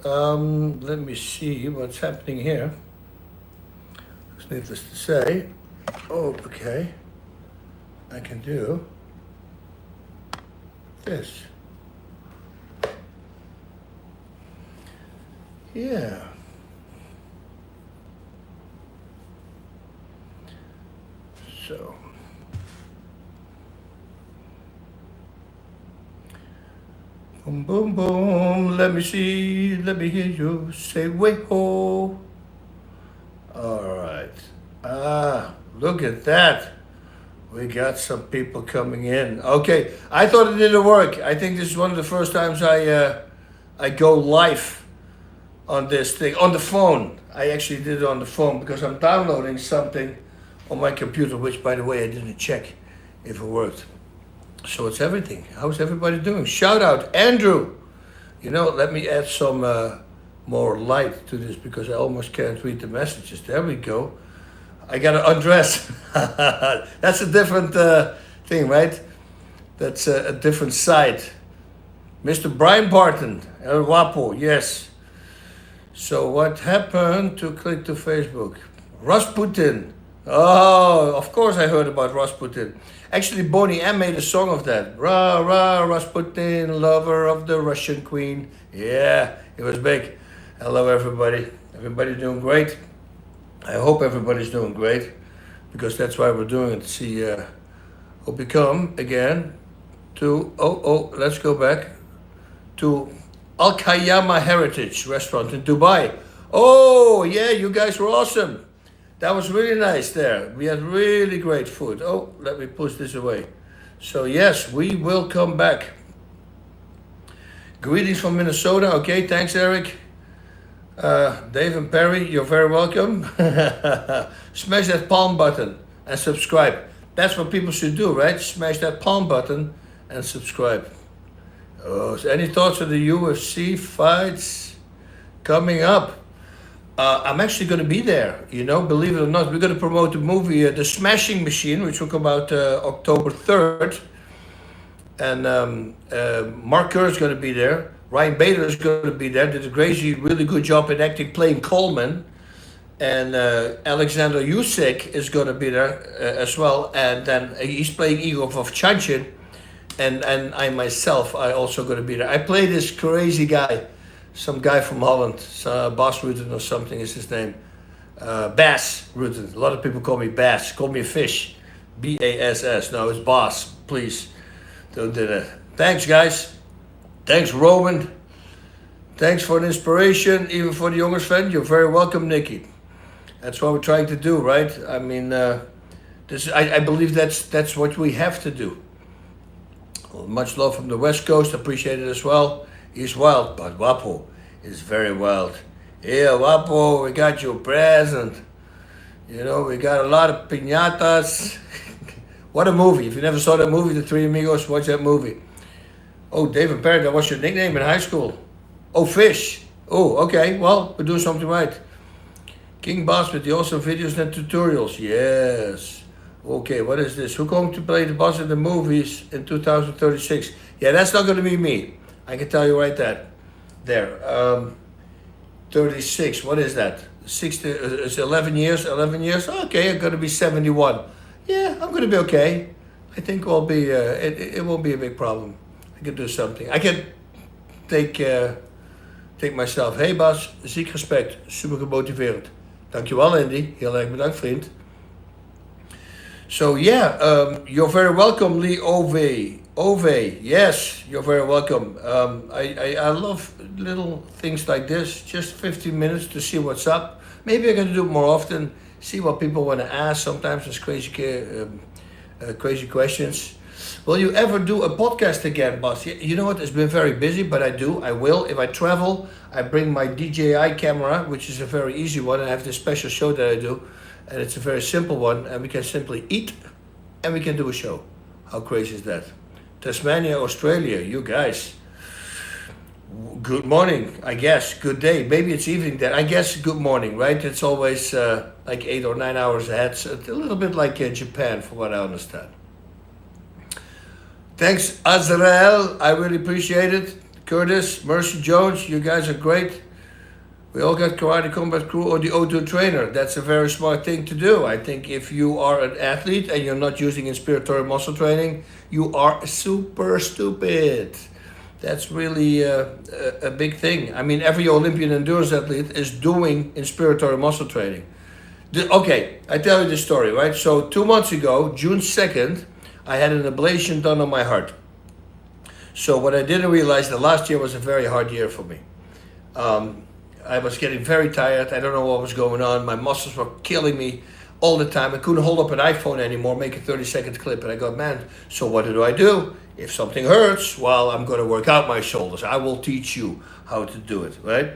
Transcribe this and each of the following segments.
Let me see what's happening here. It's needless to say. Oh, okay. I can do this. Yeah. So. Boom, boom, boom. Let me see. Let me hear you say, way ho. All right. Look at that. We got some people coming in. Okay, I thought it didn't work. I think this is one of the first times I go live on this thing, on the phone. I actually did it on the phone because I'm downloading something on my computer, which, by the way, I didn't check if it worked. So it's everything. How's everybody doing? Shout out, Andrew. You know, let me add some more light to this because I almost can't read the messages. There we go. I gotta undress. That's a different thing, right? That's a different side. Mr. Brian Barton, El Guapo, yes. So what happened to click to Facebook? Rasputin. Oh, of course I heard about Rasputin. Actually, Boney M made a song of that. Ra, ra, Rasputin, lover of the Russian queen. Yeah, it was big. Hello, everybody. Everybody doing great? I hope everybody's doing great, because that's why we're doing it. See, hope you come again to, let's go back to Al Khayyama Heritage Restaurant in Dubai. Oh, yeah, you guys were awesome. That was really nice there. We had really great food. Oh, let me push this away. So yes, we will come back. Greetings from Minnesota. Okay, thanks, Eric. Dave and Perry, you're very welcome. Smash that palm button and subscribe. That's what people should do, right? Smash that palm button and subscribe. Oh, so any thoughts on the UFC fights coming up? I'm actually going to be there, you know, believe it or not. We're going to promote the movie The Smashing Machine, which will come out October 3rd. And Mark Kerr is going to be there. Ryan Bader is going to be there. Did a really good job in acting, playing Coleman. And Alexander Usyk is going to be there as well. And then he's playing Igor Vovchanchin. And I myself, I also going to be there. I play this crazy guy, some guy from Holland, BasRutten or something is his name. BasRutten. A lot of people call me Bass. Call me a fish. B-A-S-S. No, it's Bas. Please don't do that. Thanks, guys. Thanks, Roman. Thanks for an inspiration, even for the youngest fan. You're very welcome, Nikki. That's what we're trying to do, right? I mean, I believe that's what we have to do. Well, much love from the West Coast. Appreciate it as well. He's wild, but Guapo is very wild. Yeah, Guapo, we got your present. You know, we got a lot of piñatas. What a movie. If you never saw that movie, The Three Amigos, watch that movie. Oh, David Perry, that was your nickname in high school. Oh, Fish. Oh, okay. Well, we're doing something right. King Boss with the awesome videos and tutorials. Yes. Okay, what is this? Who's going to play the boss in the movies in 2036? Yeah, that's not going to be me. I can tell you right there. 36. What is that? 60. It's 11 years. 11 years. Okay, I'm going to be 71. Yeah, I'm going to be okay. I think we'll be. It won't be a big problem. I can do something. I can take myself. Hey Bas, ziek respect. Super gemotiveerd. Dankjewel Andy. Heel erg bedankt vriend. So yeah, you're very welcome Lee Ove. Yes, you're very welcome. I love little things like this. Just 15 minutes to see what's up. Maybe I'm going to do it more often. See what people want to ask. Sometimes there's crazy questions. Will you ever do a podcast again, Bas? You know what? It's been very busy, but I will. If I travel, I bring my DJI camera, which is a very easy one. I have this special show that I do, and it's a very simple one, and we can simply eat, and we can do a show. How crazy is that? Tasmania, Australia, you guys. Good morning, I guess. Good day. Maybe it's evening then. I guess good morning, right? It's always like 8 or 9 hours ahead. So it's a little bit like Japan, from what I understand. Thanks, Azrael. I really appreciate it. Curtis, Mercy Jones, you guys are great. We all got Karate Combat Crew or the O2 trainer. That's a very smart thing to do. I think if you are an athlete and you're not using inspiratory muscle training, you are super stupid. That's really a big thing. I mean, every Olympian endurance athlete is doing inspiratory muscle training. Okay, I tell you the story, right? So 2 months ago, June 2nd, I had an ablation done on my heart. So what I didn't realize, the last year was a very hard year for me. I was getting very tired. I don't know what was going on. My muscles were killing me all the time. I couldn't hold up an iPhone anymore, make a 30-second clip. And I go, man, so what do? If something hurts, well, I'm going to work out my shoulders. I will teach you how to do it, right?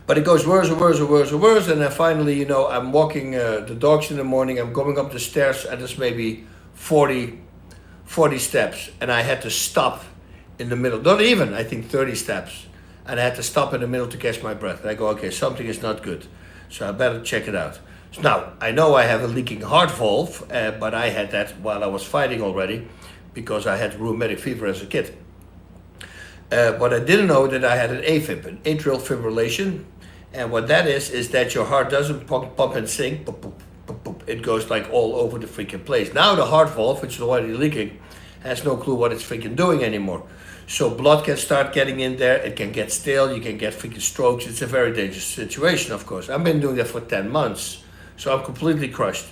But it goes worse and worse and worse and worse. And then finally, I'm walking the dogs in the morning. I'm going up the stairs, and there's maybe 40 steps. And I had to stop in the middle. Not even, I think 30 steps. And I had to stop in the middle to catch my breath. And I go, okay, something is not good. So I better check it out. So now, I know I have a leaking heart valve, but I had that while I was fighting already because I had rheumatic fever as a kid. What I didn't know that I had an AFib, an atrial fibrillation. And what that is that your heart doesn't pump and sink. It goes like all over the freaking place. Now the heart valve, which is already leaking, has no clue what it's freaking doing anymore. So blood can start getting in there, it can get stale, you can get freaking strokes. It's a very dangerous situation, of course. I've been doing that for 10 months, so I'm completely crushed.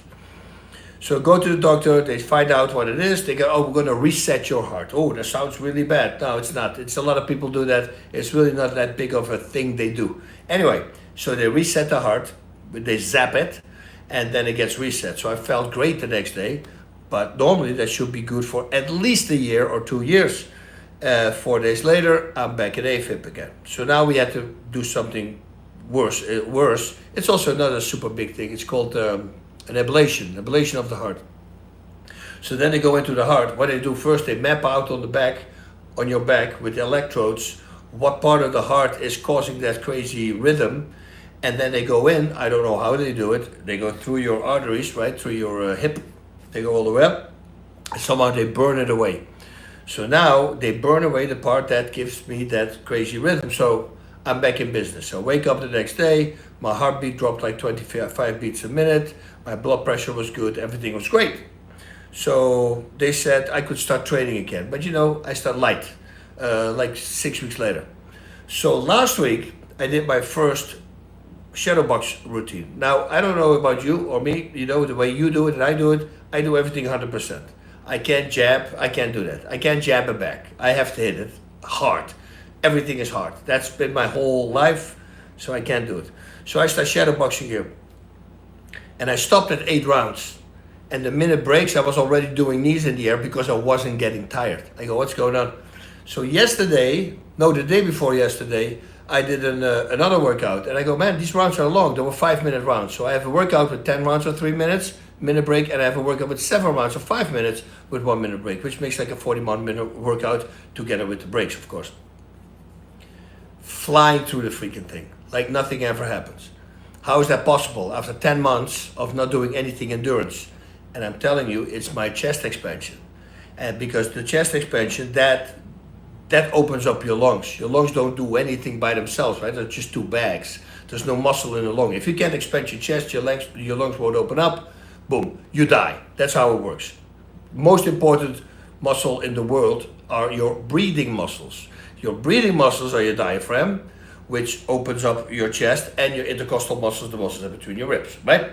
So go to the doctor, they find out what it is, they go, oh, we're gonna reset your heart. Oh, that sounds really bad. No, it's not. It's a lot of people do that. It's really not that big of a thing they do. Anyway, so they reset the heart, they zap it, and then it gets reset. So I felt great the next day, but normally that should be good for at least a year or 2 years. 4 days later, I'm back at AFib again. So now we had to do something worse. It's also not a super big thing. It's called an ablation of the heart. So then they go into the heart. What they do first, they map out on your back with electrodes, what part of the heart is causing that crazy rhythm. And then they go in, I don't know how they do it. They go through your arteries, right, through your hip. They go all the way up. And somehow they burn it away. So now they burn away the part that gives me that crazy rhythm. So I'm back in business. So I wake up the next day, my heartbeat dropped like 25 beats a minute, my blood pressure was good, everything was great. So they said I could start training again. But I start light, like 6 weeks later. So last week I did my first shadow box routine. Now I don't know about you or me, the way you do it and I do everything 100%. I can't jab, I can't do that. I can't jab it back. I have to hit it hard. Everything is hard. That's been my whole life, so I can't do it. So I start shadowboxing here. And I stopped at 8 rounds. And the minute breaks, I was already doing knees in the air because I wasn't getting tired. I go, what's going on? So the day before yesterday, I did another workout. And I go, man, these rounds are long. They were 5-minute rounds. So I have a workout with 10 rounds or 3 minutes. Minute break, and I have a workout with 7 rounds of 5 minutes with 1 minute break, which makes like a 41-minute workout together with the breaks, of course. Flying through the freaking thing, like nothing ever happens. How is that possible after 10 months of not doing anything endurance? And I'm telling you, it's my chest expansion. And because the chest expansion, that opens up your lungs. Your lungs don't do anything by themselves, right? They're just 2 bags. There's no muscle in the lung. If you can't expand your chest, your lungs won't open up. Boom, you die. That's how it works. Most important muscle in the world are your breathing muscles. Your breathing muscles are your diaphragm, which opens up your chest, and your intercostal muscles, the muscles in between your ribs, right?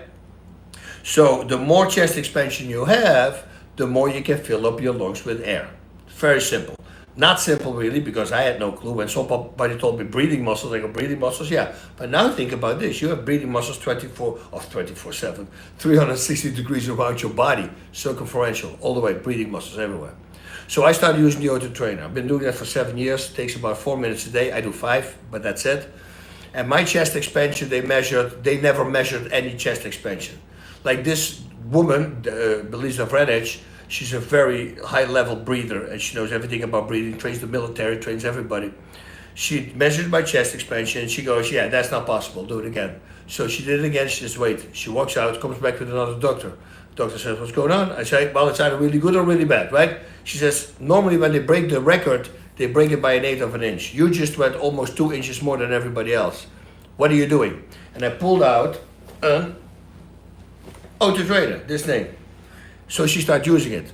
So the more chest expansion you have, the more you can fill up your lungs with air. Very simple. Not simple really, because I had no clue. When somebody told me breathing muscles, I go, breathing muscles, yeah. But now think about this. You have breathing muscles 24/7, 360 degrees around your body, circumferential, all the way, breathing muscles everywhere. So I started using the O2 trainer. I've been doing that for 7 years. It takes about 4 minutes a day. I do 5, but that's it. And my chest expansion, they never measured any chest expansion. Like this woman, Belisa Vranic, she's a very high-level breather, and she knows everything about breathing, trains the military, trains everybody. She measured my chest expansion, and she goes, yeah, that's not possible, do it again. So she did it again, she just wait. She walks out, comes back with another doctor. Doctor says, what's going on? I say, well, it's either really good or really bad, right? She says, normally when they break the record, they break it by 1/8 of an inch. You just went almost 2 inches more than everybody else. What are you doing? And I pulled out an auto trainer, this name. So she started using it.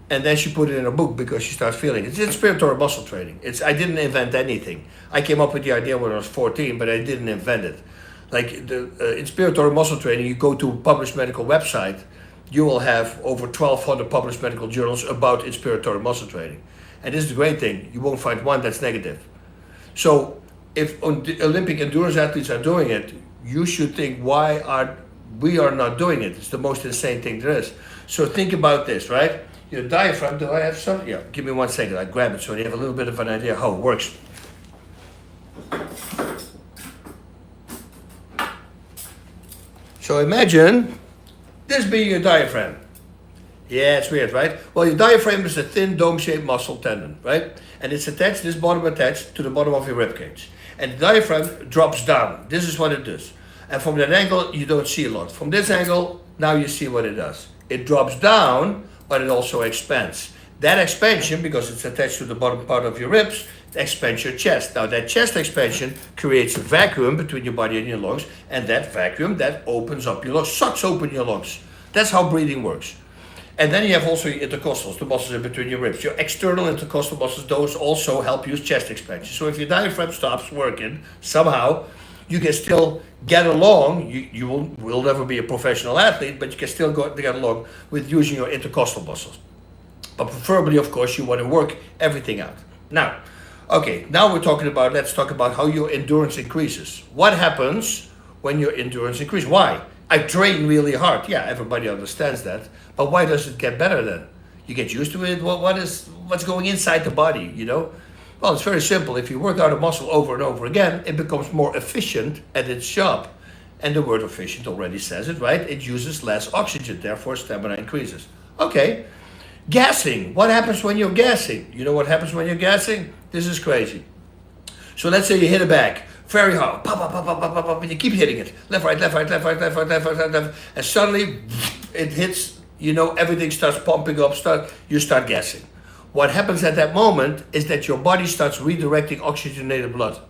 And then she put it in her book because she starts feeling it. It's inspiratory muscle training. I didn't invent anything. I came up with the idea when I was 14, but I didn't invent it. Like the inspiratory muscle training, you go to a published medical website, you will have over 1,200 published medical journals about inspiratory muscle training. And this is the great thing, you won't find one that's negative. So if Olympic endurance athletes are doing it, you should think, why are we not doing it? It's the most insane thing there is. So think about this, right? Your diaphragm, do I have some? Yeah, give me 1 second, I grab it so you have a little bit of an idea how it works. So imagine this being your diaphragm. Yeah, it's weird, right? Well, your diaphragm is a thin dome-shaped muscle tendon, right? And it's attached, this bottom attached to the bottom of your rib cage. And the diaphragm drops down. This is what it does. And from that angle, you don't see a lot. From this angle, now you see what it does. It drops down, but it also expands. That expansion, because it's attached to the bottom part of your ribs, expands your chest. Now that chest expansion creates a vacuum between your body and your lungs, and that vacuum, that opens up your lungs, sucks open your lungs. That's how breathing works. And then you have also your intercostals, the muscles in between your ribs. Your external intercostal muscles, those also help you chest expansion. So if your diaphragm stops working, somehow, you can still get along. You will never be a professional athlete, but you can still get along with using your intercostal muscles. But preferably, of course, you want to work everything out. Now, okay, now let's talk about how your endurance increases. What happens when your endurance increases? Why? I train really hard. Yeah, everybody understands that. But why does it get better then? You get used to it. What's going inside the body, you know? Well, it's very simple. If you work out a muscle over and over again, it becomes more efficient at its job. And the word efficient already says it, right? It uses less oxygen, therefore stamina increases. Okay. Gassing. What happens when you're gassing? You know what happens when you're gassing? This is crazy. So let's say you hit a bag very hard, pop, pop, pop, pop, pop, pop, pop, and you keep hitting it. Left, right, left, right, left, right, left, right, left, right, left, right. And suddenly it hits, you know, everything starts pumping up, you start gassing. What happens at that moment is that your body starts redirecting oxygenated blood.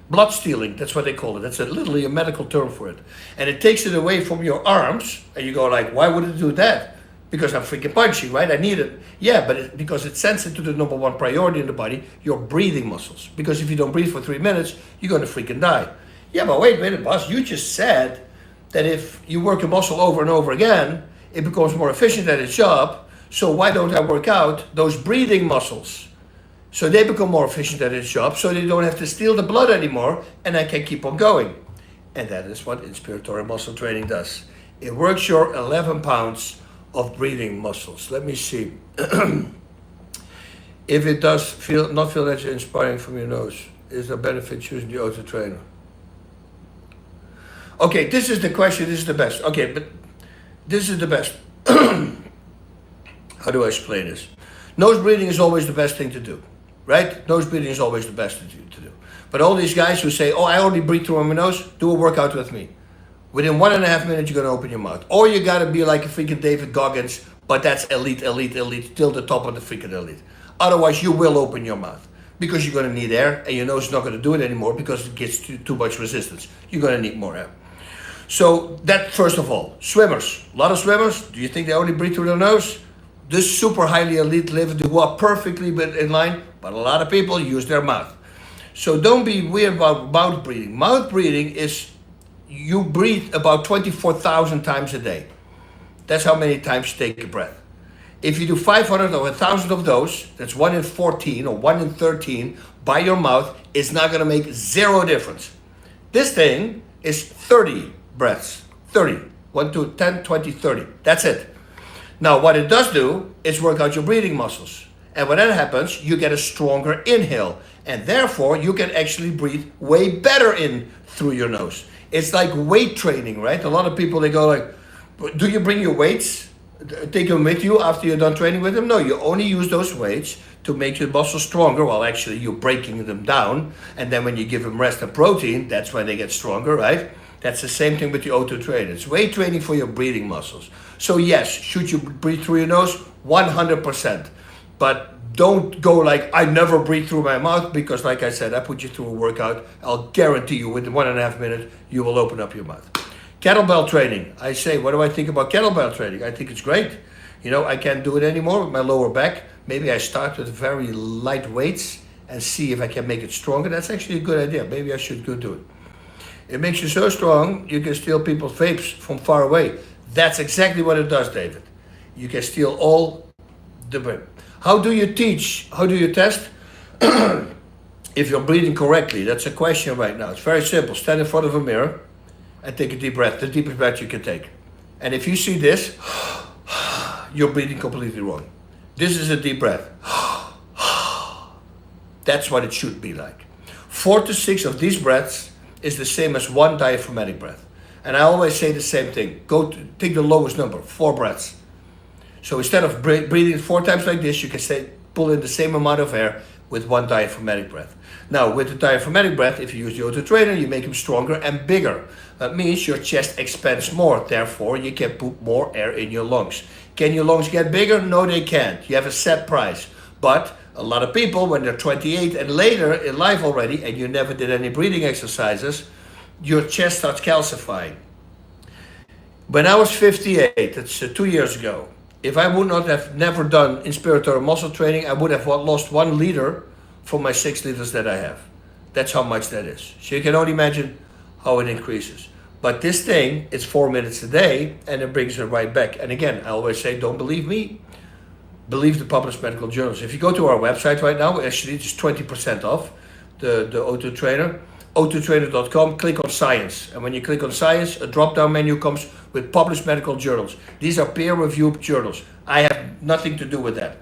Blood stealing, that's what they call it. That's literally a medical term for it. And it takes it away from your arms, and you go like, why would it do that? Because I'm freaking punchy, right? I need it. Yeah, but because it sends it to the number one priority in the body, your breathing muscles. Because if you don't breathe for 3 minutes, you're going to freaking die. Yeah, but wait a minute, boss. You just said that if you work a muscle over and over again, it becomes more efficient at its job. So why don't I work out those breathing muscles? So they become more efficient at its job, so they don't have to steal the blood anymore, and I can keep on going. And that is what inspiratory muscle training does. It works your 11 pounds of breathing muscles. Let me see. If it does not feel that you're inspiring from your nose, is there benefit using the auto trainer? Okay, this is the question, this is the best. Okay, but this is the best. How do I explain this? Nose breathing is always the best thing to do, right? Nose breathing is always the best thing to do. But all these guys who say, oh, I only breathe through my nose, do a workout with me. Within 1.5 minutes, you're going to open your mouth. Or you got to be like a freaking David Goggins, but that's elite, till the top of the freaking elite. Otherwise, you will open your mouth because you're going to need air, and your nose is not going to do it anymore because it gets too much resistance. You're going to need more air. So that, first of all, swimmers. A lot of swimmers, do you think they only breathe through their nose? The super highly elite live who are perfectly in line, but a lot of people use their mouth. So don't be weird about mouth breathing. Mouth breathing is you breathe about 24,000 times a day. That's how many times you take a breath. If you do 500 or 1,000 of those, that's 1 in 14 or 1 in 13 by your mouth, it's not going to make zero difference. This thing is 30 breaths. 30. 1 to 10, 20, 30. That's it. Now, what it does do is work out your breathing muscles. And when that happens, you get a stronger inhale. And therefore, you can actually breathe way better in through your nose. It's like weight training, right? A lot of people, they go like, do you bring your weights? Take them with you after you're done training with them? No, you only use those weights to make your muscles stronger. Well, actually, you're breaking them down. And then when you give them rest and protein, that's when they get stronger, right? That's the same thing with the auto trainer. It's weight training for your breathing muscles. So yes, should you breathe through your nose? 100%. But don't go like, I never breathe through my mouth, because like I said, I put you through a workout. I'll guarantee you within 1.5 minutes, you will open up your mouth. Kettlebell training. I say, what do I think about kettlebell training? I think it's great. You know, I can't do it anymore with my lower back. Maybe I start with very light weights and see if I can make it stronger. That's actually a good idea. Maybe I should go do it. It makes you so strong, you can steal people's vapes from far away. That's exactly what it does, David. You can steal all the vape. How do you teach? How do you test? If you're breathing correctly, that's a question right now. It's very simple. Stand in front of a mirror and take a deep breath, the deepest breath you can take. And if you see this, you're breathing completely wrong. This is a deep breath. That's what it should be like. 4 to 6 of these breaths is the same as one diaphragmatic breath. And I always say the same thing. Take the lowest number, 4 breaths. So instead of breathing 4 times like this, you can pull in the same amount of air with one diaphragmatic breath. Now, with the diaphragmatic breath, if you use the auto trainer, you make them stronger and bigger. That means your chest expands more. Therefore, you can put more air in your lungs. Can your lungs get bigger? No, they can't. You have a set price. But a lot of people, when they're 28 and later in life already, and you never did any breathing exercises, your chest starts calcifying. When I was 58, that's 2 years ago, if I would not have never done inspiratory muscle training, I would have lost 1 liter from my 6 liters that I have. That's how much that is. So you can only imagine how it increases. But this thing, it's 4 minutes a day, and it brings it right back. And again, I always say, don't believe me. Believe the published medical journals. If you go to our website right now, actually it's 20% off the auto trainer. autotrainer.com, click on science. And when you click on science, a drop-down menu comes with published medical journals. These are peer-reviewed journals. I have nothing to do with that.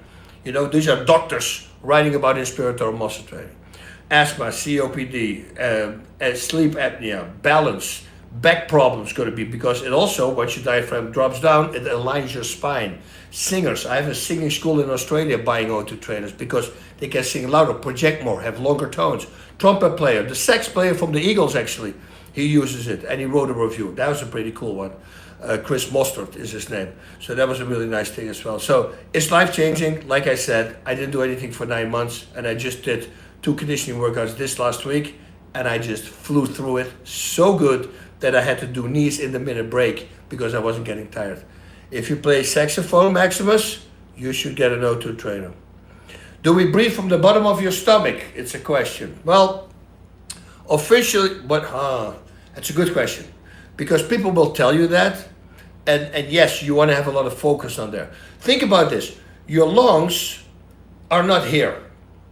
You know, these are doctors writing about inspiratory muscle training. Asthma, COPD, sleep apnea, balance, back problems going to be, because it also, once your diaphragm drops down, it aligns your spine. Singers, I have a singing school in Australia buying auto trainers because they can sing louder, project more, have longer tones. Trumpet player, the sax player from the Eagles actually, he uses it and he wrote a review. That was a pretty cool one. Chris Mostert is his name. So that was a really nice thing as well. So it's life-changing. Like I said, I didn't do anything for 9 months and I just did 2 conditioning workouts this last week and I just flew through it so good that I had to do knees in the minute break because I wasn't getting tired. If you play saxophone, Maximus, you should get an O2 trainer. Do we breathe from the bottom of your stomach? It's a question. Well, officially, that's a good question. Because people will tell you that, and yes, you want to have a lot of focus on there. Think about this. Your lungs are not here.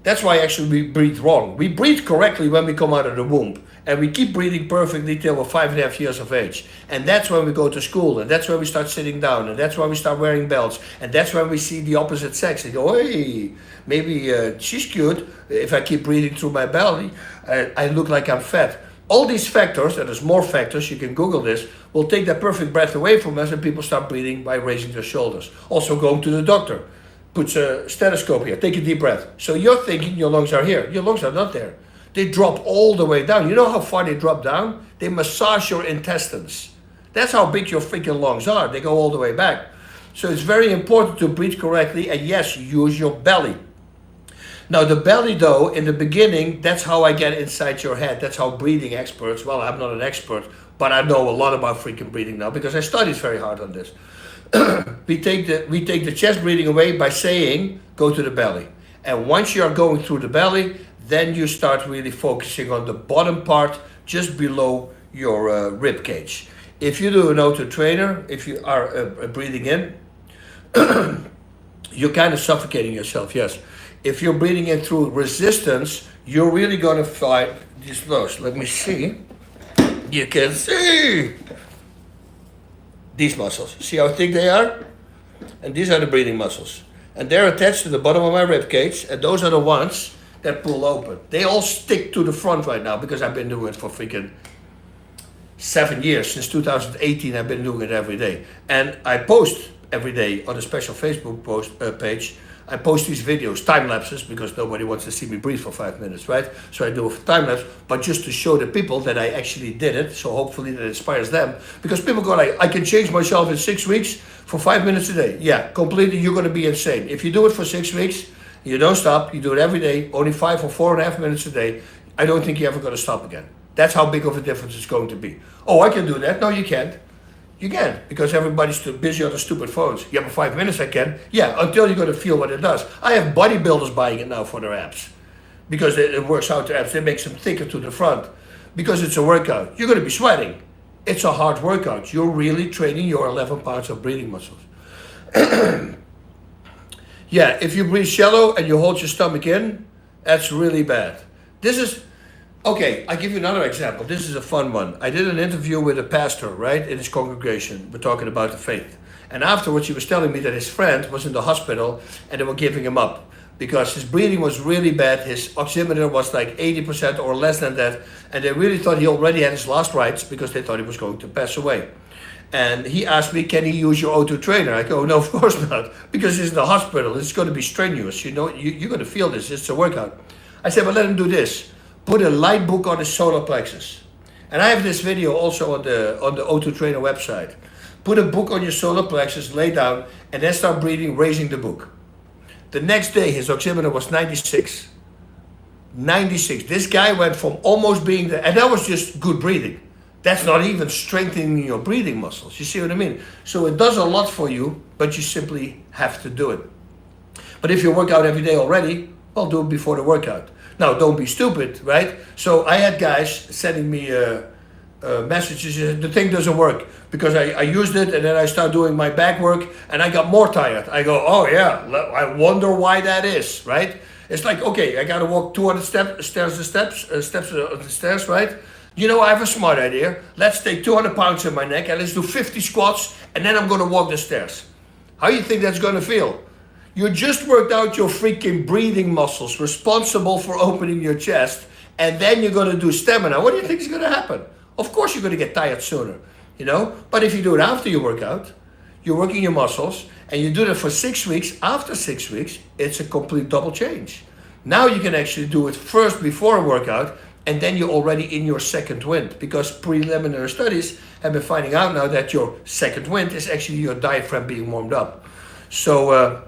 That's why actually we breathe wrong. We breathe correctly when we come out of the womb. And we keep breathing perfectly till we're 5.5 years of age. And that's when we go to school. And that's when we start sitting down. And that's when we start wearing belts. And that's when we see the opposite sex. And go, hey, maybe she's cute. If I keep breathing through my belly, I look like I'm fat. All these factors, and there's more factors, you can Google this, will take that perfect breath away from us and people start breathing by raising their shoulders. Also going to the doctor. Puts a stethoscope here. Take a deep breath. So you're thinking your lungs are here. Your lungs are not there. They drop all the way down. You know how far they drop down? They massage your intestines. That's how big your freaking lungs are. They go all the way back. So it's very important to breathe correctly and yes, use your belly. Now the belly though, in the beginning, that's how I get inside your head. That's how breathing experts, well, I'm not an expert, but I know a lot about freaking breathing now because I studied very hard on this. we take the chest breathing away by saying, go to the belly. And once you are going through the belly, then you start really focusing on the bottom part, just below your rib cage. If you do an auto trainer, if you are breathing in, you're kind of suffocating yourself, yes. If you're breathing in through resistance, you're really going to find these lows. Let me see. You can see these muscles. See how thick they are? And these are the breathing muscles. And they're attached to the bottom of my rib cage, and those are the ones that pull open. They all stick to the front right now because I've been doing it for freaking 7 years. Since 2018, I've been doing it every day. And I post every day on a special Facebook page I post these videos, time lapses, because nobody wants to see me breathe for 5 minutes, right? So I do a time lapse, but just to show the people that I actually did it, so hopefully that inspires them. Because people go like, I can change myself in 6 weeks for 5 minutes a day. Yeah, completely, you're gonna be insane. If you do it for 6 weeks, you don't stop, you do it every day, only 5 or 4.5 minutes a day, I don't think you're ever gonna stop again. That's how big of a difference it's going to be. Oh, I can do that. No, you can't. You can, because everybody's too busy on the stupid phones. Yeah, but 5 minutes I can. Yeah, until you're gonna feel what it does. I have bodybuilders buying it now for their abs. Because it works out their abs, it makes them thicker to the front. Because it's a workout. You're gonna be sweating. It's a hard workout. You're really training your 11 parts of breathing muscles. Yeah, if you breathe shallow and you hold your stomach in, that's really bad. This is, okay, I'll give you another example. This is a fun one. I did an interview with a pastor, right, in his congregation. We're talking about the faith. And afterwards, he was telling me that his friend was in the hospital and they were giving him up because his breathing was really bad. His oximeter was like 80% or less than that. And they really thought he already had his last rites because they thought he was going to pass away. And he asked me, can he use your O2 trainer? I go, no, of course not, because he's in the hospital. It's going to be strenuous. You know, you're going to feel this. It's a workout. I said, well, let him do this. Put a light book on his solar plexus. And I have this video also on the O2 trainer website. Put a book on your solar plexus, lay down, and then start breathing, raising the book. The next day, his oximeter was 96. 96. This guy went from almost being there, and that was just good breathing. That's not even strengthening your breathing muscles. You see what I mean? So it does a lot for you, but you simply have to do it. But if you work out every day already, well, do it before the workout. Now, don't be stupid, right? So I had guys sending me messages, the thing doesn't work because I used it and then I start doing my back work and I got more tired. I go, oh yeah, I wonder why that is, right? It's like, okay, I gotta walk 200 steps, right? You know, I have a smart idea. Let's take 200 pounds in my neck and let's do 50 squats and then I'm gonna walk the stairs. How do you think that's gonna feel? You just worked out your freaking breathing muscles responsible for opening your chest and then you're gonna do stamina. What do you think is gonna happen? Of course you're gonna get tired sooner, you know? But if you do it after your workout, you're working your muscles and you do that for 6 weeks, after 6 weeks, it's a complete double change. Now you can actually do it first before a workout and then you're already in your second wind because preliminary studies have been finding out now that your second wind is actually your diaphragm being warmed up. So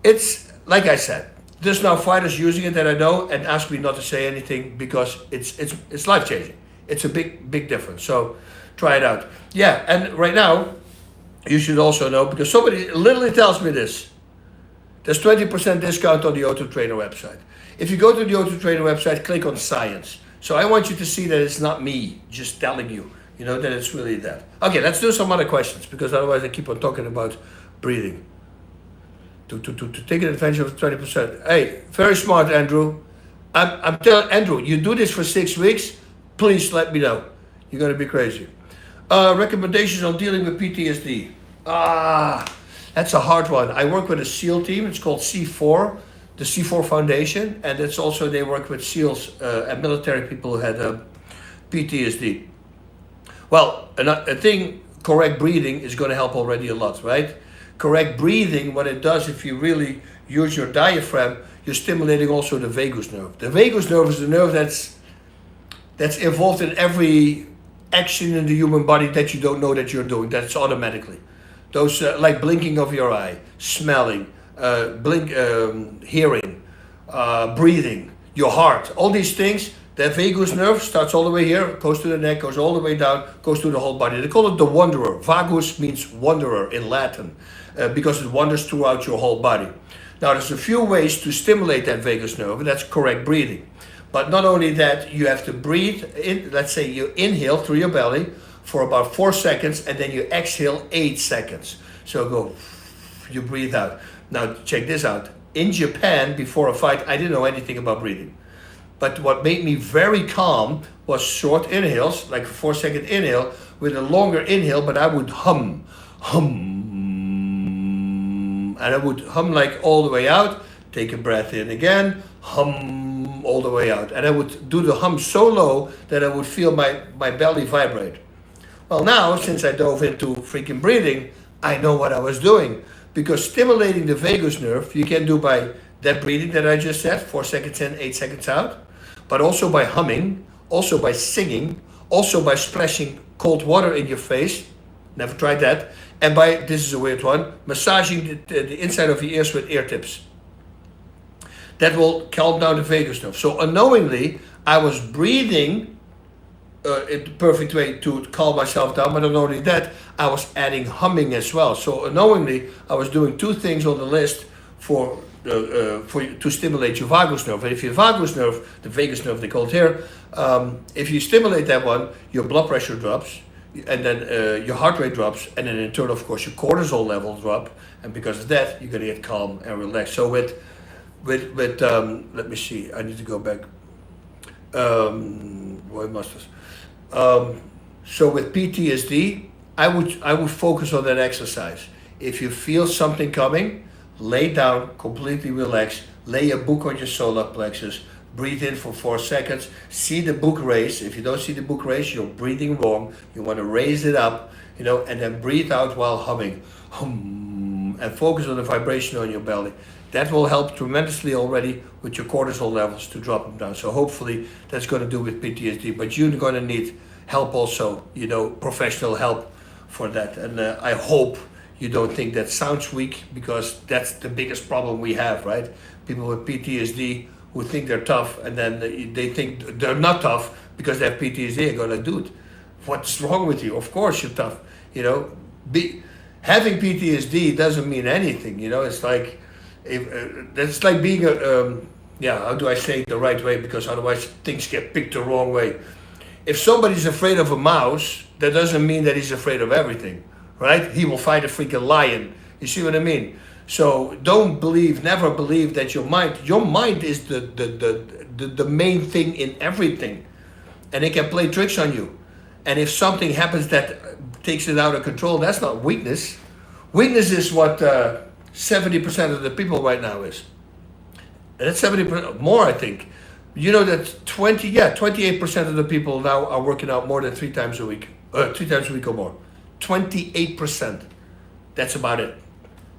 it's, like I said, there's now fighters using it that I know and ask me not to say anything because it's life-changing. It's a big difference. So try it out. Yeah, and right now, you should also know, because somebody literally tells me this, there's 20% discount on the O2 Trainer website. If you go to the O2 Trainer website, click on science. So I want you to see that it's not me just telling you, you know, that it's really that. Okay, let's do some other questions because otherwise I keep on talking about breathing. To take advantage of 20%. Hey, very smart, Andrew. I'm telling Andrew, you do this for 6 weeks, please let me know. You're gonna be crazy. Recommendations on dealing with PTSD. That's a hard one. I work with a SEAL team. It's called C4, the C4 Foundation, and it's also they work with SEALs and military people who had PTSD. Well, a thing, correct breathing is going to help already a lot, right? Correct breathing, what it does, if you really use your diaphragm, you're stimulating also the vagus nerve. The vagus nerve is the nerve that's involved in every action in the human body that you don't know that you're doing. That's automatically. Those like blinking of your eye, smelling, hearing, breathing, your heart, all these things. That vagus nerve starts all the way here, goes to the neck, goes all the way down, goes to the whole body. They call it the wanderer. Vagus means wanderer in Latin because it wanders throughout your whole body. Now there's a few ways to stimulate that vagus nerve, and that's correct breathing. But not only that, you have to breathe in, let's say you inhale through your belly for about 4 seconds and then you exhale 8 seconds. So go, you breathe out. Now check this out. In Japan, before a fight, I didn't know anything about breathing. But what made me very calm was short inhales, like a 4-second inhale with a longer inhale, but I would hum. And I would hum like all the way out, take a breath in again, hum all the way out. And I would do the hum so low that I would feel my belly vibrate. Well now, since I dove into freaking breathing, I know what I was doing. because stimulating the vagus nerve you can do by that breathing that I just said, 4 seconds in, 8 seconds out, but also by humming, also by singing, also by splashing cold water in your face. Never tried that. And by, this is a weird one, massaging the inside of your ears with ear tips. That will calm down the vagus nerve. So unknowingly, I was breathing in the perfect way to calm myself down, but not only that, I was adding humming as well. So unknowingly, I was doing 2 things on the list for to stimulate your vagus nerve. And if your vagus nerve, the vagus nerve they call it here, if you stimulate that one, your blood pressure drops, and then your heart rate drops, and then in turn, of course, your cortisol levels drop, and because of that, you're gonna get calm and relaxed. So with let me see, I need to go back. Why must this? So with PTSD, I would focus on that exercise. If you feel something coming, lay down, completely relax, lay a book on your solar plexus, breathe in for 4 seconds, see the book raise. If you don't see the book raise, you're breathing wrong. You want to raise it up, and then breathe out while humming. Hum, and focus on the vibration on your belly. That will help tremendously already with your cortisol levels to drop them down. So hopefully that's going to do with PTSD, but you're going to need help also, professional help for that. And I hope you don't think that sounds weak, because that's the biggest problem we have, right? People with PTSD who think they're tough, and then they think they're not tough because they have PTSD. I go like, dude, what's wrong with you? Of course you're tough. Having PTSD doesn't mean anything. It's like, it's like being how do I say it the right way? Because otherwise things get picked the wrong way. If somebody's afraid of a mouse, that doesn't mean that he's afraid of everything, right? He will fight a freaking lion. You see what I mean? So never believe that your mind is the main thing in everything, and it can play tricks on you. And if something happens that takes it out of control, that's not weakness. Weakness is what 70% of the people right now is. And that's 70% more, I think. That 28% of the people now are working out more than 3 times a week, 3 times a week or more. 28%. That's about it.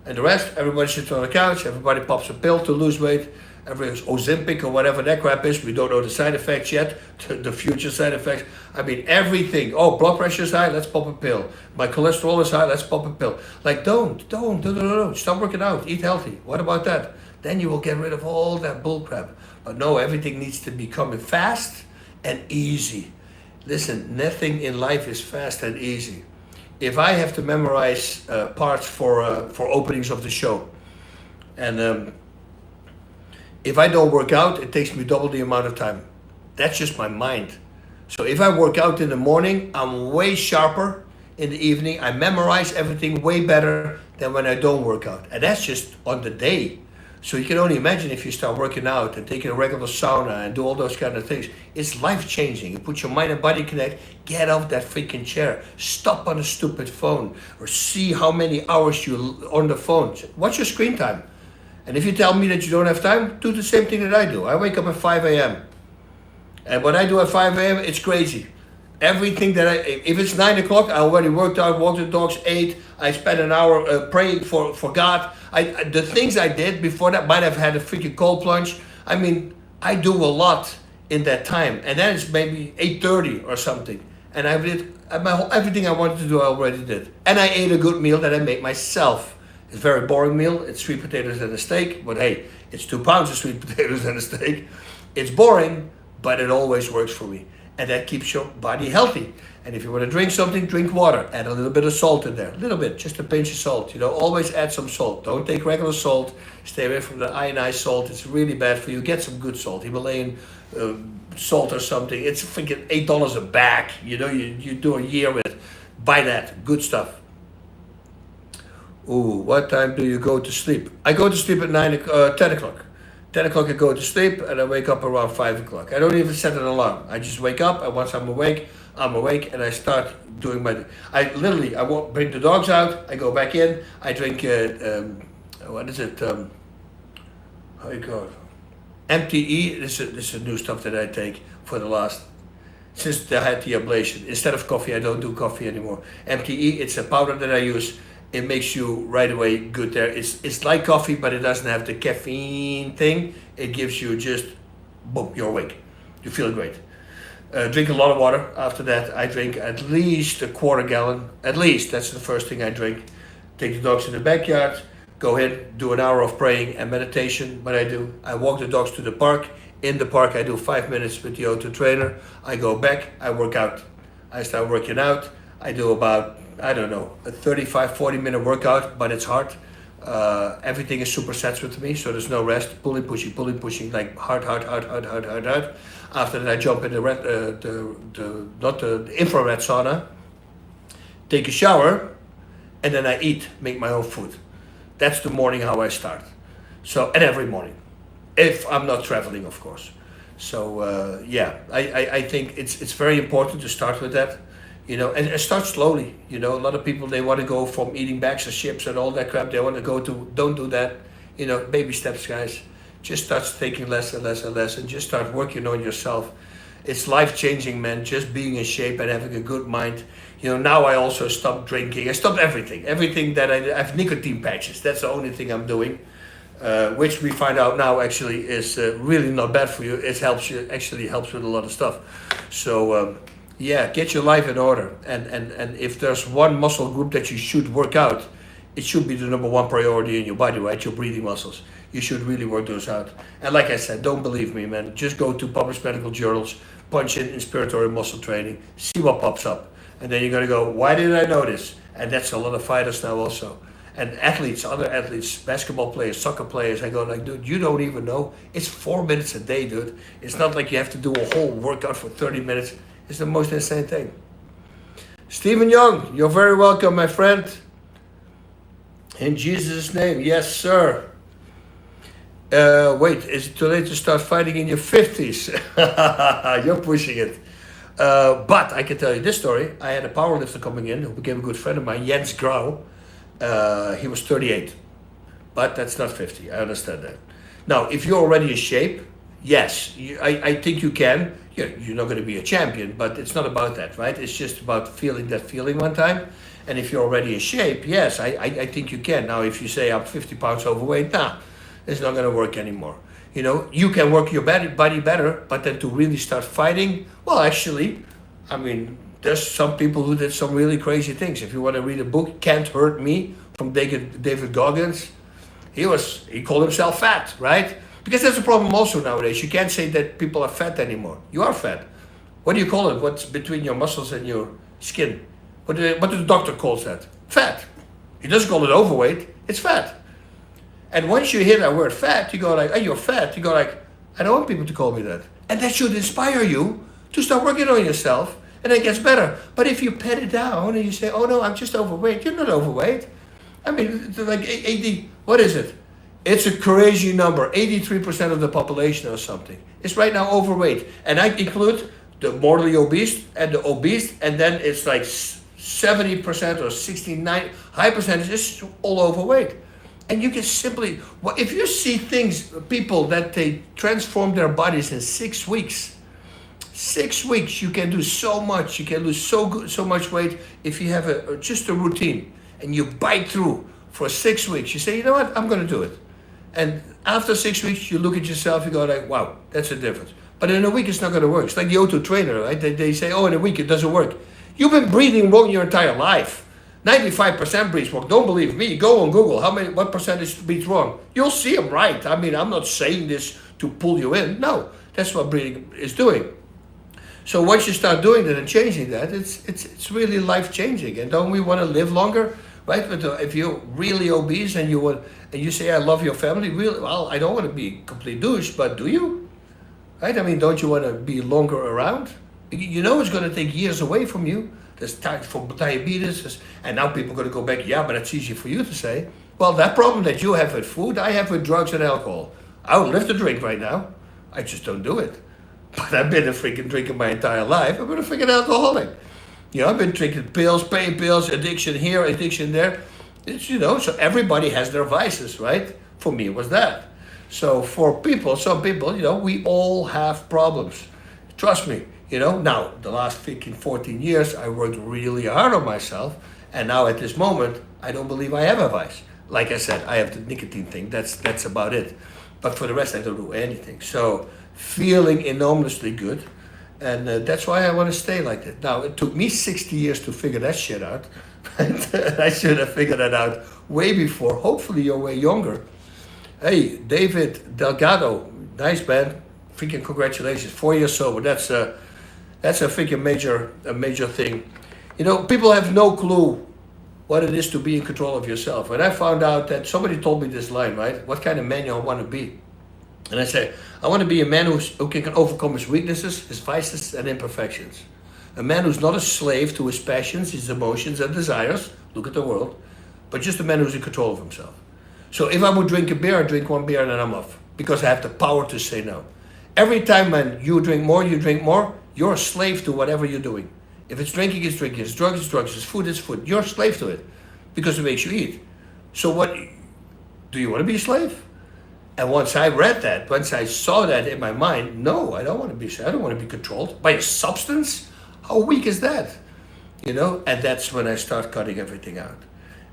And the rest, everybody sits on the couch, everybody pops a pill to lose weight, everybody's Ozempic or whatever that crap is. We don't know the side effects yet, the future side effects. I mean, everything. Oh, blood pressure is high, let's pop a pill. My cholesterol is high, let's pop a pill. Like, don't. Stop working out, eat healthy. What about that? Then you will get rid of all that bull crap. But no, everything needs to be coming fast and easy. Listen, nothing in life is fast and easy. If I have to memorize parts for openings of the show, and if I don't work out, it takes me double the amount of time. That's just my mind. So if I work out in the morning, I'm way sharper in the evening. I memorize everything way better than when I don't work out. And that's just on the day. So you can only imagine if you start working out and taking a regular sauna and do all those kind of things. It's life-changing. You put your mind and body connect, get off that freaking chair, stop on a stupid phone, or see how many hours you're on the phone. What's your screen time? And if you tell me that you don't have time, do the same thing that I do. I wake up at 5 a.m. And what I do at 5 a.m., it's crazy. Everything that if it's 9 o'clock, I already worked out, walked the dogs, ate, I spent an hour praying for God. The things I did before that, might have had a freaking cold plunge. I mean, I do a lot in that time. And then it's maybe 8:30 or something. And I did everything I wanted to do, I already did. And I ate a good meal that I made myself. It's a very boring meal. It's sweet potatoes and a steak. But hey, it's 2 pounds of sweet potatoes and a steak. It's boring, but it always works for me. And that keeps your body healthy. And if you want to drink something, drink water. Add a little bit of salt in there. A little bit, just a pinch of salt. Always add some salt. Don't take regular salt. Stay away from the ionized salt. It's really bad for you. Get some good salt. Himalayan salt or something. It's freaking $8 a bag. You do a year with. Buy that. Good stuff. Ooh, what time do you go to sleep? I go to sleep at 10 o'clock. 10 o'clock I go to sleep, and I wake up around 5 o'clock. I don't even set an alarm. I just wake up, and once I'm awake, and I start doing I won't bring the dogs out, I go back in, I drink, what is it, how you call it? MTE, this is new stuff that I take for since I had the ablation. Instead of coffee, I don't do coffee anymore. MTE, it's a powder that I use, it makes you right away good there. It's like coffee, but it doesn't have the caffeine thing. It gives you just, boom, you're awake. You feel great. Drink a lot of water. After that, I drink at least a quarter gallon. At least, that's the first thing I drink. Take the dogs in the backyard, go in, do an hour of praying and meditation. What I do, I walk the dogs to the park. In the park, I do 5 minutes with the O2 trainer. I go back, I work out. I start working out. I do about, I don't know, a 35, 40-minute workout, but it's hard. Everything is supersets with me, so there's no rest. Pulling, pushing, like hard. After that, I jump in the infrared sauna, take a shower, and then I eat, make my own food. That's the morning how I start. So, and every morning, if I'm not traveling, of course. So yeah, I think it's very important to start with that, you know, and start slowly. You know, a lot of people, they want to go from eating bags of chips and all that crap. They want to go to, don't do that. You know, baby steps, guys. Just start taking less and less and less, and just start working on yourself. It's life-changing, man. Just being in shape and having a good mind. You know, now I also stopped drinking. I stopped everything. Everything that I have nicotine patches. That's the only thing I'm doing. Which we find out now actually is really not bad for you. It helps you, actually helps with a lot of stuff. So yeah, get your life in order. And if there's one muscle group that you should work out, it should be the number one priority in your body, right? Your breathing muscles. You should really work those out. And like I said, don't believe me, man. Just go to published medical journals, punch in Inspiratory muscle training, see what pops up. And then you're gonna go, why did I know this? And that's a lot of fighters now also. And athletes, other athletes, basketball players, soccer players, I go like, dude, you don't even know. It's 4 minutes a day, dude. It's not like you have to do a whole workout for 30 minutes. It's the most insane thing. Stephen Young, you're very welcome, my friend. In Jesus' name, yes, sir. Wait, is it too late to start fighting in your 50s? You're pushing it. But I can tell you this story. I had a powerlifter coming in who became a good friend of mine, Jens Grau. He was 38, but that's not 50. I understand that. Now, if you're already in shape, yes, I think you can. You're not going to be a champion, but it's not about that, right? It's just about feeling that feeling one time. And if you're already in shape, yes, I think you can. Now, if you say I'm 50 pounds overweight, nah, it's not going to work anymore. You know, you can work your body better, but then to really start fighting, well, actually, I mean, there's some people who did some really crazy things. If you want to read a book, Can't Hurt Me, from David Goggins, he called himself fat, right? Because that's a problem also nowadays. You can't say that people are fat anymore. You are fat. What do you call it? What's between your muscles and your skin? What do the doctor calls that? Fat. He doesn't call it overweight. It's fat. And once you hear that word fat, you go like, oh, you're fat. You go like, I don't want people to call me that. And that should inspire you to start working on yourself, and it gets better. But if you pet it down and you say, oh no, I'm just overweight. You're not overweight. I mean, it's like 80, what is it? It's a crazy number. 83% of the population or something is right now overweight. And I include the mortally obese and the obese, and then it's like 70% or 69, high percentage is all overweight. And you can simply, well, if you see things, people that they transform their bodies in 6 weeks, 6 weeks, you can do so much. You can lose so much weight if you have just a routine and you bite through for 6 weeks. You say, you know what, I'm going to do it. And after 6 weeks, you look at yourself, you go like, wow, that's a difference. But in a week, it's not going to work. It's like the O2 trainer, right? They say, oh, in a week, it doesn't work. You've been breathing wrong your entire life. 95% breathes wrong. Don't believe me. Go on Google. What percentage breathes wrong? You'll see them right. I mean, I'm not saying this to pull you in. No, that's what breathing is doing. So once you start doing that and changing that, it's really life changing. And don't we want to live longer, right? But if you're really obese and you say I love your family, really, well, I don't want to be a complete douche, but do you? Right? I mean, don't you want to be longer around? You know it's going to take years away from you. There's time for diabetes, and now people are going to go back, yeah, but it's easy for you to say. Well, that problem that you have with food, I have with drugs and alcohol. I would live to drink right now. I just don't do it. But I've been a freaking drinker my entire life. I've been a freaking alcoholic. You know, I've been drinking pills, pain pills, addiction here, addiction there. It's, you know, so everybody has their vices, right? For me, it was that. So for people, some people, you know, we all have problems. Trust me. You know, now the last freaking 14 years, I worked really hard on myself, and now at this moment, I don't believe I have a vice. Like I said, I have the nicotine thing. That's about it. But for the rest, I don't do anything. So feeling enormously good, and that's why I want to stay like that. Now it took me 60 years to figure that shit out. I should have figured that out way before. Hopefully, you're way younger. Hey, David Delgado, nice man. Freaking congratulations, 4 years sober. That's a freaking major thing. You know, people have no clue what it is to be in control of yourself. And I found out that somebody told me this line, right? What kind of man you want to be? And I say, I want to be a man who can overcome his weaknesses, his vices, and imperfections. A man who's not a slave to his passions, his emotions, and desires. Look at the world. But just a man who's in control of himself. So if I would drink a beer, I drink one beer and then I'm off. Because I have the power to say no. Every time when you drink more, you're a slave to whatever you're doing. If it's drinking, it's drinking. It's drugs, it's drugs. It's food, it's food. You're a slave to it because it makes you eat. So what, do you want to be a slave? And once I read that, once I saw that in my mind, no, I don't want to be. I don't want to be controlled by a substance. How weak is that? You know, and that's when I start cutting everything out.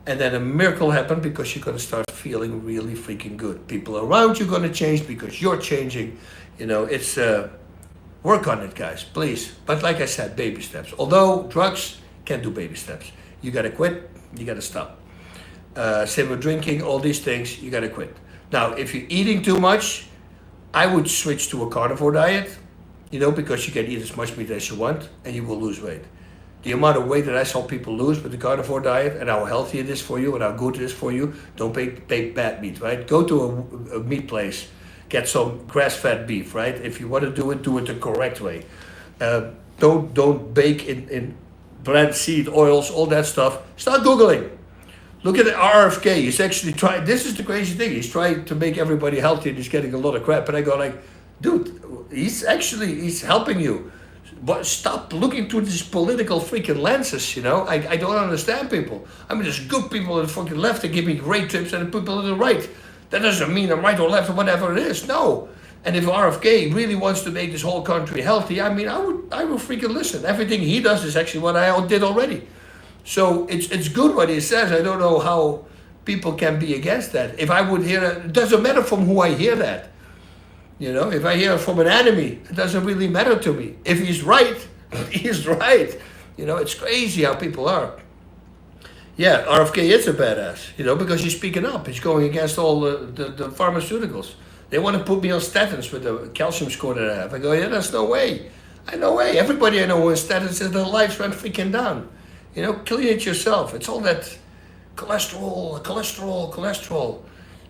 And then a miracle happened because you're going to start feeling really freaking good. People around you are going to change because you're changing. You know, it's work on it, guys, please. But like I said, baby steps. Although drugs can do baby steps. You got to quit. You got to stop. Same with drinking, all these things, you got to quit. Now, if you're eating too much, I would switch to a carnivore diet, you know, because you can eat as much meat as you want and you will lose weight. The amount of weight that I saw people lose with the carnivore diet and how healthy it is for you and how good it is for you, don't pay bad meat, right? Go to a meat place, get some grass-fed beef, right? If you want to do it the correct way. Don't bake in blend seed oils, all that stuff. Start Googling. Look at RFK. He's actually trying. This is the crazy thing. He's trying to make everybody healthy and he's getting a lot of crap. But I go like, dude, he's helping you. But stop looking through these political freaking lenses, you know? I don't understand people. I mean, there's good people on the fucking left that give me great tips and people on the right. That doesn't mean I'm right or left or whatever it is. No. And if RFK really wants to make this whole country healthy, I mean, I would freaking listen. Everything he does is actually what I did already. So it's good what he says. I don't know how people can be against that. If I would hear it doesn't matter from who I hear that. You know, if I hear it from an enemy, it doesn't really matter to me. If he's right, he's right. You know, it's crazy how people are. Yeah, RFK is a badass, you know, because he's speaking up. He's going against all the pharmaceuticals. They want to put me on statins with the calcium score that I have. I go, yeah, there's no way. No way. Everybody I know who has statins, their lives went freaking down. You know, clean it yourself. It's all that cholesterol.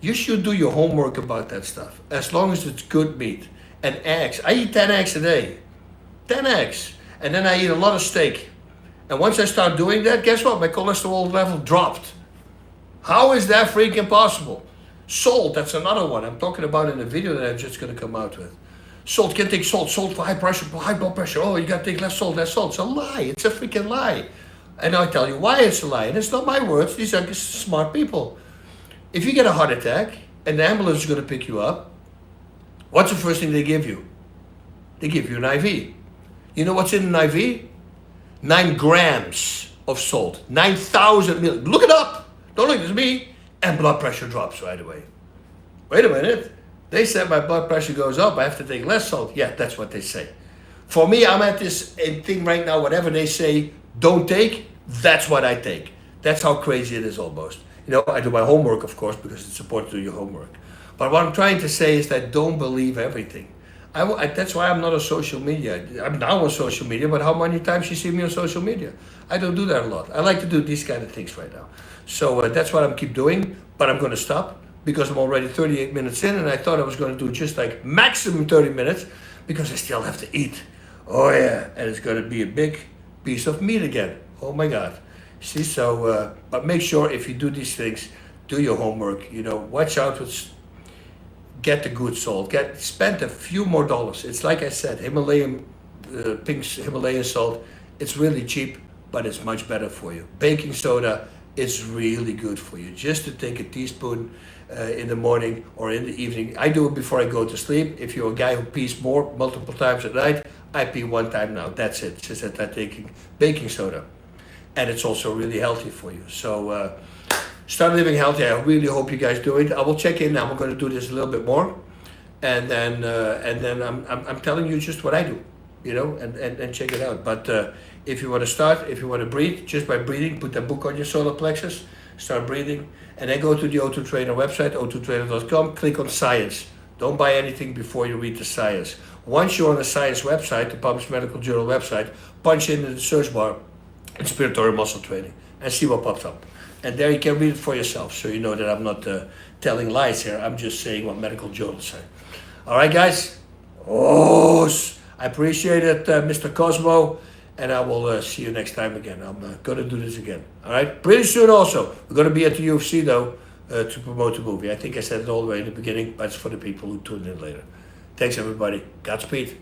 You should do your homework about that stuff, as long as it's good meat. And eggs. I eat 10 eggs a day. 10 eggs. And then I eat a lot of steak. And once I start doing that, guess what? My cholesterol level dropped. How is that freaking possible? Salt, that's another one I'm talking about in a video that I'm just going to come out with. Salt, can't take salt. Salt for high blood pressure. Oh, you got to take less salt. It's a lie. It's a freaking lie. And I'll tell you why it's a lie. And it's not my words. These are smart people. If you get a heart attack and the ambulance is going to pick you up, what's the first thing they give you? They give you an IV. You know what's in an IV? 9 grams of salt. 9,000 million. Look it up. Don't look at me. And blood pressure drops right away. Wait a minute. They said my blood pressure goes up. I have to take less salt. Yeah, that's what they say. For me, I'm at this thing right now. Whatever they say, don't take. That's what I take. That's how crazy it is almost. You know, I do my homework, of course, because it's important to do your homework. But what I'm trying to say is that don't believe everything. That's why I'm not on social media. I'm now on social media, but how many times you see me on social media? I don't do that a lot. I like to do these kind of things right now. So that's what I'm keep doing, but I'm going to stop because I'm already 38 minutes in and I thought I was going to do just like maximum 30 minutes because I still have to eat. Oh yeah, and it's going to be a big piece of meat again. Oh my God. See, so, but make sure if you do these things, do your homework, you know, watch out with, get the good salt, spend a few more dollars. It's like I said, Himalayan salt, it's really cheap, but it's much better for you. Baking soda, it's really good for you. Just to take a teaspoon in the morning or in the evening. I do it before I go to sleep. If you're a guy who pees multiple times at night, I pee one time now. That's it. Just that I'm taking baking soda, and it's also really healthy for you. So start living healthy. I really hope you guys do it. I will check in. I'm going to do this a little bit more, and then I'm telling you just what I do, you know, and check it out. But if you want to start, if you want to breathe, just by breathing, put that book on your solar plexus, start breathing, and then go to the O2 Trainer website, o2trainer.com, click on science. Don't buy anything before you read the science. Once you're on the science website, the Published Medical Journal website, punch in the search bar, Inspiratory muscle training, and see what pops up. And there you can read it for yourself, so you know that I'm not telling lies here. I'm just saying what medical journals say. All right, guys? I appreciate it, Mr. Cosmo, and I will see you next time again. I'm going to do this again. All right? Pretty soon also. We're going to be at the UFC, though, to promote the movie. I think I said it all the way in the beginning, but it's for the people who tuned in later. Thanks, everybody. Godspeed.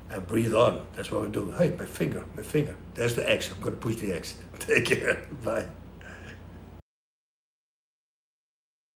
And breathe on. That's what we're doing. Hey, my finger. There's the X. I'm going to push the X. Take care. Bye.